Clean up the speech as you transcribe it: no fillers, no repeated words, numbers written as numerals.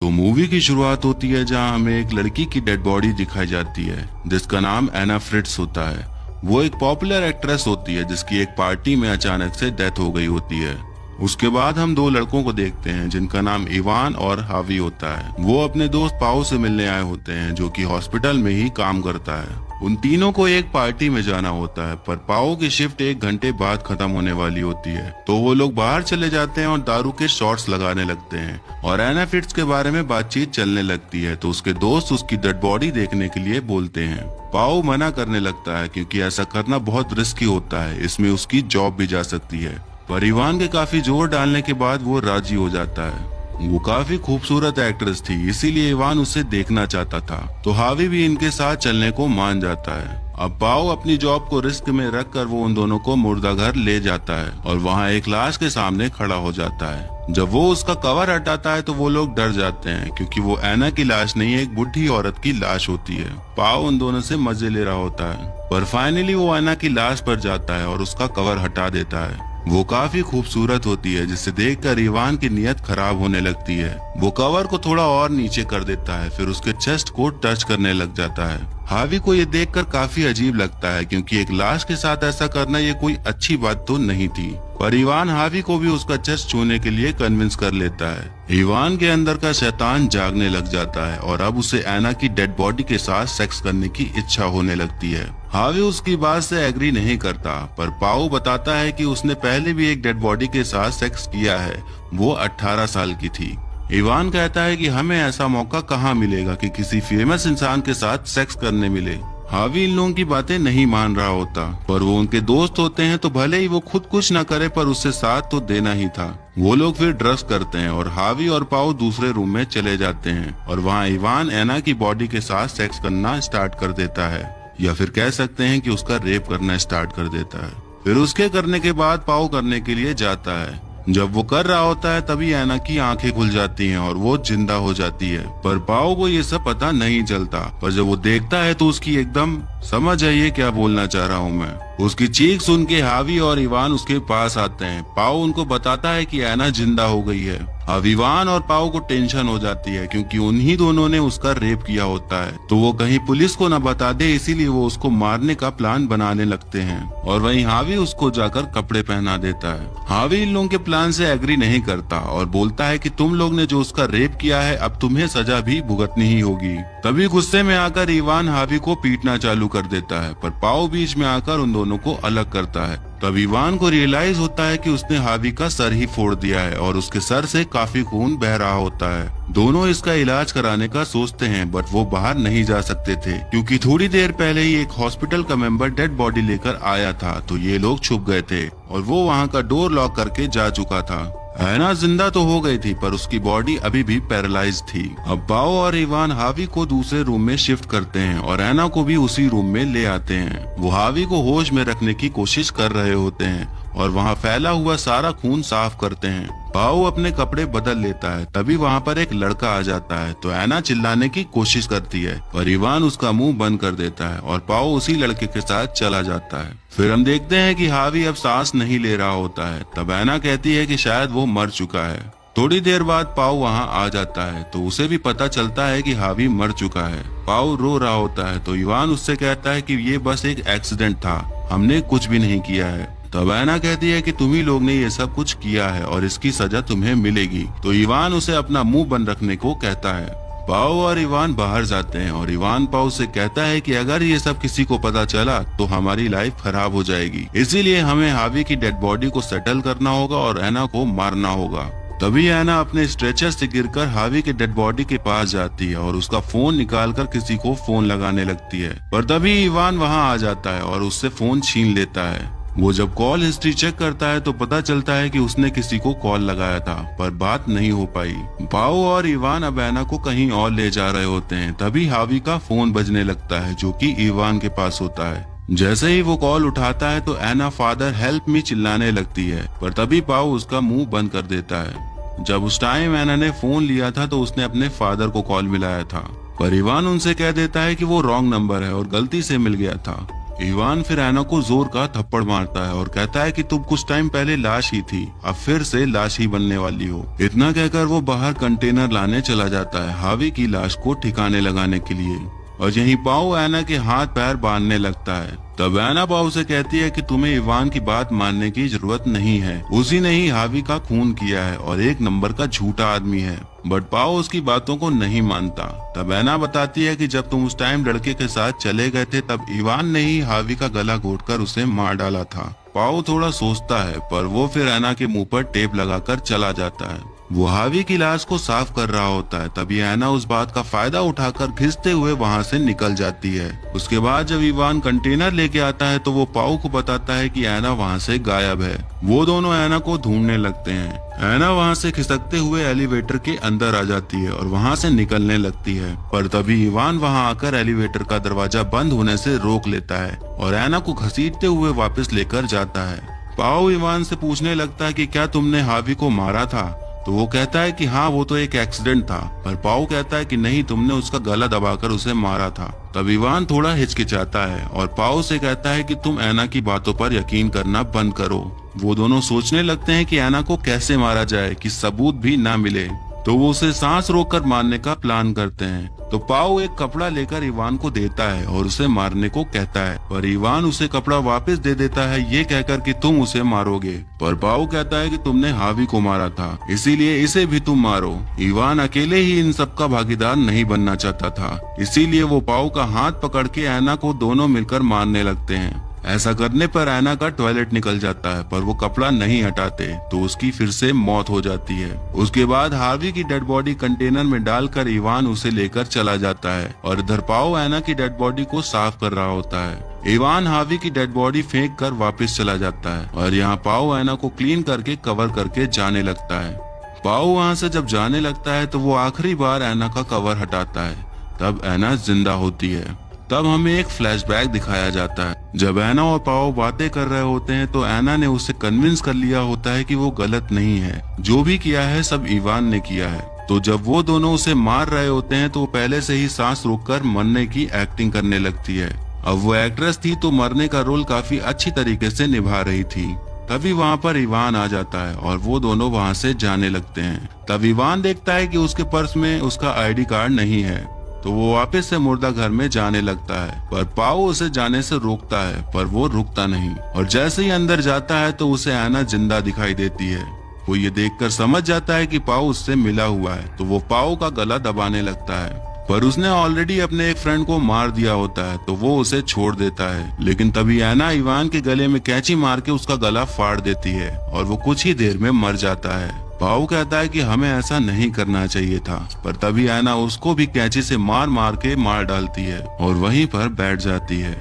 तो मूवी की शुरुआत होती है जहां हमें एक लड़की की डेड बॉडी दिखाई जाती है जिसका नाम एना फ्रिट्स होता है। वो एक पॉपुलर एक्ट्रेस होती है जिसकी एक पार्टी में अचानक से डेथ हो गई होती है। उसके बाद हम दो लड़कों को देखते हैं जिनका नाम इवान और हावी होता है। वो अपने दोस्त पाओ से मिलने आए होते हैं जो कि हॉस्पिटल में ही काम करता है। उन तीनों को एक पार्टी में जाना होता है पर पाओ की शिफ्ट 1 घंटे बाद खत्म होने वाली होती है, तो वो लोग बाहर चले जाते हैं और दारू के शॉट्स लगाने लगते हैं और एना फ्रिट्स के बारे में बातचीत चलने लगती है। तो उसके दोस्त उसकी डेड बॉडी देखने के लिए बोलते हैं। पाओ मना करने लगता है क्योंकि ऐसा करना बहुत रिस्की होता है, इसमें उसकी जॉब भी जा सकती है। पर इवान के काफी जोर डालने के बाद वो राजी हो जाता है। वो काफी खूबसूरत एक्ट्रेस थी, इसीलिए इवान उसे देखना चाहता था, तो हावी भी इनके साथ चलने को मान जाता है। अब पाओ अपनी जॉब को रिस्क में रखकर वो उन दोनों को मुर्दा घर ले जाता है और वहाँ एक लाश के सामने खड़ा हो जाता है। जब वो उसका कवर हटाता है तो वो लोग डर जाते हैं क्योंकि वो एना की लाश नहीं, एक बुढ़ी औरत की लाश होती है। पाओ उन दोनों से मजे ले रहा होता है पर फाइनली वो एना की लाश पर जाता है और उसका कवर हटा देता है। वो काफी खूबसूरत होती है जिसे देखकर इवान की नीयत खराब होने लगती है। वो कवर को थोड़ा और नीचे कर देता है, फिर उसके चेस्ट को टच करने लग जाता है। हावी को ये देखकर काफी अजीब लगता है क्योंकि एक लाश के साथ ऐसा करना ये कोई अच्छी बात तो नहीं थी। पर इवान हावी को भी उसका चेस्ट छूने के लिए कन्विंस कर लेता है। इवान के अंदर का शैतान जागने लग जाता है और अब उसे एना की डेड बॉडी के साथ सेक्स करने की इच्छा होने लगती है। हावी उसकी बात से एग्री नहीं करता पर पाओ बताता है कि उसने पहले भी एक डेड बॉडी के साथ सेक्स किया है, वो 18 साल की थी। इवान कहता है कि हमें ऐसा मौका कहाँ मिलेगा कि किसी फेमस इंसान के साथ सेक्स करने मिले। हावी इन लोगों की बातें नहीं मान रहा होता पर वो उनके दोस्त होते हैं तो भले ही वो खुद कुछ न करे पर उससे साथ तो देना ही था। वो लोग फिर ड्रग्स करते हैं और हावी और पाओ दूसरे रूम में चले जाते हैं और वहाँ इवान एना की बॉडी के साथ सेक्स करना स्टार्ट कर देता है, या फिर कह सकते हैं कि उसका रेप करना स्टार्ट कर देता है। फिर उसके करने के बाद पाओ करने के लिए जाता है। जब वो कर रहा होता है तभी एना की आंखें खुल जाती हैं और वो जिंदा हो जाती है, पर पाओ को ये सब पता नहीं चलता। पर जब वो देखता है तो उसकी एकदम समझ आइए क्या बोलना चाह रहा हूँ मैं, उसकी चीख सुन के हावी और इवान उसके पास आते हैं। पाओ उनको बताता है कि एना जिंदा हो गई है। अब इवान और पाओ को टेंशन हो जाती है क्योंकि उन्हीं दोनों ने उसका रेप किया होता है, तो वो कहीं पुलिस को न बता दे, इसीलिए वो उसको मारने का प्लान बनाने लगते हैं और वहीं हावी उसको जाकर कपड़े पहना देता है। हावी इन लोगों के प्लान से एग्री नहीं करता और बोलता है कि तुम लोग ने जो उसका रेप किया है अब तुम्हें सजा भी भुगतनी ही होगी। तभी गुस्से में आकर इवान हावी को पीटना चालू कर देता है पर पाओ बीच में आकर उन दोनों को अलग करता है। तब इवान को रियलाइज होता है कि उसने हावी का सर ही फोड़ दिया है और उसके सर से काफी खून बह रहा होता है। दोनों इसका इलाज कराने का सोचते हैं बट वो बाहर नहीं जा सकते थे क्योंकि थोड़ी देर पहले ही एक हॉस्पिटल का मेंबर डेड बॉडी लेकर आया था, तो ये लोग छुप गए थे और वो वहाँ का डोर लॉक करके जा चुका था। एना जिंदा तो हो गई थी पर उसकी बॉडी अभी भी पैरालाइज थी। अब पाओ और इवान हावी को दूसरे रूम में शिफ्ट करते हैं और एना को भी उसी रूम में ले आते हैं। वो हावी को होश में रखने की कोशिश कर रहे होते हैं और वहाँ फैला हुआ सारा खून साफ करते हैं। पाओ अपने कपड़े बदल लेता है, तभी वहाँ पर एक लड़का आ जाता है, तो एना चिल्लाने की कोशिश करती है पर इवान उसका मुंह बंद कर देता है और पाओ उसी लड़के के साथ चला जाता है। फिर हम देखते हैं कि हावी अब सांस नहीं ले रहा होता है। तब एना कहती है कि शायद वो मर चुका है। थोड़ी देर बाद पाओ वहाँ आ जाता है तो उसे भी पता चलता है कि हावी मर चुका है। पाओ रो रहा होता है तो इवान उससे कहता है कि ये बस एक एक्सीडेंट था, हमने कुछ भी नहीं किया है। तब एना कहती है कि तुम ही लोग ने ये सब कुछ किया है और इसकी सजा तुम्हें मिलेगी, तो इवान उसे अपना मुंह बंद रखने को कहता है। पाओ और इवान बाहर जाते हैं और इवान पाओ से कहता है कि अगर ये सब किसी को पता चला तो हमारी लाइफ खराब हो जाएगी, इसीलिए हमें हावी की डेड बॉडी को सेटल करना होगा और एना को मारना होगा। तभी एना अपने स्ट्रेचर से गिरकर हावी के डेड बॉडी के पास जाती है और उसका फोन निकालकर किसी को फोन लगाने लगती है, पर तभी इवान वहाँ आ जाता है और उससे फोन छीन लेता है। वो जब कॉल हिस्ट्री चेक करता है तो पता चलता है कि उसने किसी को कॉल लगाया था पर बात नहीं हो पाई। पाओ और इवान अब एना को कहीं और ले जा रहे होते हैं, तभी हावी का फोन बजने लगता है जो कि इवान के पास होता है। जैसे ही वो कॉल उठाता है तो एना फादर हेल्प मी चिल्लाने लगती है, पर तभी पाओ उसका मुंह बंद कर देता है। जब उस टाइम एना ने फोन लिया था तो उसने अपने फादर को कॉल मिलाया था, पर इवान उनसे कह देता है कि वो रॉन्ग नंबर है और गलती से मिल गया था। इवान फिर एना को जोर का थप्पड़ मारता है और कहता है कि तुम कुछ टाइम पहले लाश ही थी, अब फिर से लाश ही बनने वाली हो। इतना कहकर वो बाहर कंटेनर लाने चला जाता है हावी की लाश को ठिकाने लगाने के लिए, और यहीं पाओ एना के हाथ पैर बांधने लगता है। तब एना पाओ से कहती है कि तुम्हें इवान की बात मानने की जरूरत नहीं है, उसी ने ही हावी का खून किया है और एक नंबर का झूठा आदमी है। बट पाओ उसकी बातों को नहीं मानता। तब एना बताती है कि जब तुम उस टाइम लड़के के साथ चले गए थे तब इवान ने ही हावी का गला घोटकर उसे मार डाला था। पाओ थोड़ा सोचता है पर वो फिर एना के मुंह पर टेप लगाकर चला जाता है। वो हावी की लाश को साफ कर रहा होता है, तभी एना उस बात का फायदा उठाकर घिसते हुए वहां से निकल जाती है। उसके बाद जब इवान कंटेनर लेके आता है तो वो पाओ को बताता है कि एना वहां से गायब है। वो दोनों एना को ढूंढने लगते हैं। एना वहां से खिसकते हुए एलिवेटर के अंदर आ जाती है और वहां से निकलने लगती है, पर तभी इवान वहां आकर एलिवेटर का दरवाजा बंद होने से रोक लेता है और एना को घसीटते हुए वापस लेकर जाता है। पाओ इवान से पूछने लगता है कि क्या तुमने हावी को मारा था? तो वो कहता है कि हाँ, वो तो एक एक्सीडेंट था। पर पाओ कहता है कि नहीं, तुमने उसका गला दबाकर उसे मारा था। तब इवान थोड़ा हिचकिचाता है और पाओ से कहता है कि तुम एना की बातों पर यकीन करना बंद करो। वो दोनों सोचने लगते हैं कि एना को कैसे मारा जाए कि सबूत भी ना मिले, तो वो उसे सांस रोककर मारने का प्लान करते हैं। तो पाओ एक कपड़ा लेकर इवान को देता है और उसे मारने को कहता है, पर इवान उसे कपड़ा वापस दे देता है ये कहकर कि तुम उसे मारोगे। पर पाओ कहता है कि तुमने हावी को मारा था, इसीलिए इसे भी तुम मारो। इवान अकेले ही इन सब का भागीदार नहीं बनना चाहता था, इसीलिए वो पाओ का हाथ पकड़ के एना को दोनों मिलकर मारने लगते हैं। ऐसा करने पर एना का टॉयलेट निकल जाता है, पर वो कपड़ा नहीं हटाते तो उसकी फिर से मौत हो जाती है। उसके बाद हार्वी की डेड बॉडी कंटेनर में डालकर इवान उसे लेकर चला जाता है और इधर पाओ एना की डेड बॉडी को साफ कर रहा होता है। इवान हार्वी की डेड बॉडी फेंक कर वापस चला जाता है और यहाँ पाओ एना को क्लीन करके कवर करके जाने लगता है। पाओ वहाँ से जब जाने लगता है तो वो आखिरी बार एना का कवर हटाता है। तब एना जिंदा होती है। तब हमें एक फ्लैशबैक दिखाया जाता है। जब एना और पाओ बातें कर रहे होते हैं तो एना ने उसे कन्विंस कर लिया होता है कि वो गलत नहीं है, जो भी किया है सब इवान ने किया है। तो जब वो दोनों उसे मार रहे होते हैं तो वो पहले से ही सांस रोककर मरने की एक्टिंग करने लगती है। अब वो एक्ट्रेस थी तो मरने का रोल काफी अच्छी तरीके से निभा रही थी। तभी वहाँ पर इवान आ जाता है और वो दोनों वहाँ से जाने लगते हैं। तब इवान देखता है कि उसके पर्स में उसका आईडी कार्ड नहीं है, तो वो वापस से मुर्दा घर में जाने लगता है, पर पाओ उसे जाने से रोकता है, पर वो रुकता नहीं और जैसे ही अंदर जाता है तो उसे एना जिंदा दिखाई देती है। वो ये देखकर समझ जाता है कि पाओ उससे मिला हुआ है, तो वो पाओ का गला दबाने लगता है, पर उसने ऑलरेडी अपने एक फ्रेंड को मार दिया होता है तो वो उसे छोड़ देता है। लेकिन तभी एना इवान के गले में कैंची मार के उसका गला फाड़ देती है और वो कुछ ही देर में मर जाता है। पाओ कहता है कि हमें ऐसा नहीं करना चाहिए था, पर तभी एना उसको भी कैंची से मार मार के मार डालती है और वहीं पर बैठ जाती है।